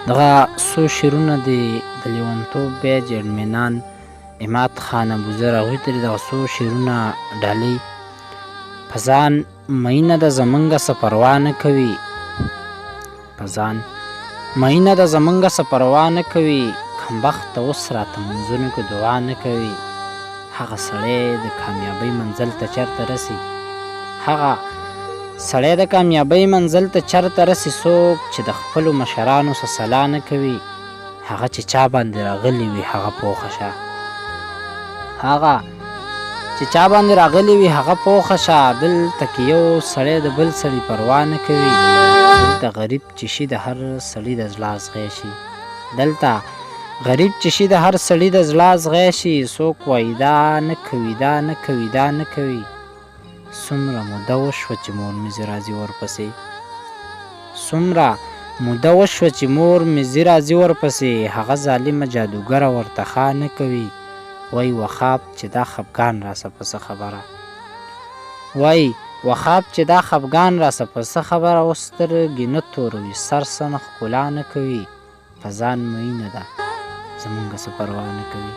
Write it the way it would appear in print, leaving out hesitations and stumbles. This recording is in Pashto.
دغه څو شعرونه دې د لیونتوب بیج اطمینان عماد خان ابوذر هغوی ته دغه څو شعرونه ډالۍ په ځان مینه د زمونږه څه پروا نه کوي، په ځان مینه د زمونږه څه پروا نه کوي، کمبخته اوس راته منځونو کې دعا نه کوي. هغه سړی د کامیابۍ منزل ته چېرته رسي، هغه سړی د کامیابۍ منزل ته چېرته رسي څوک چې د خپلو مشرانو څه سلا نه کوي. هغه چې چا باندې راغلی وي هغه پوخه شه، هغه چې چا باندې راغلی وي هغه پوخه شه. دلته کې یو سړی د بل سړي پروا نه کوي، دلته غریب چې شي د هر سړي د زړه ازغی شي، دلته غریب چې شي د هر سړي د زړه ازغی شي. څوک وایي دا نه کوي، دا نه کوي، دا نه کوي. څومره موده وشوه چې مور مې زه راځي ورپسې، څومره موده وشوه چې مور مې زه راځي ورپسې. هغه ظالمه جادوګره ورته ښه نه کوي. وای وخاب چې دا خفګان راسه په څه خبره، وای وخاب چې دا خفګان راسه په څه خبره. اوس سترګې نه توروي، سر څه نه ښکلا نه کوي، په ځان مینه ده زمونږه څه پروا نه کوي.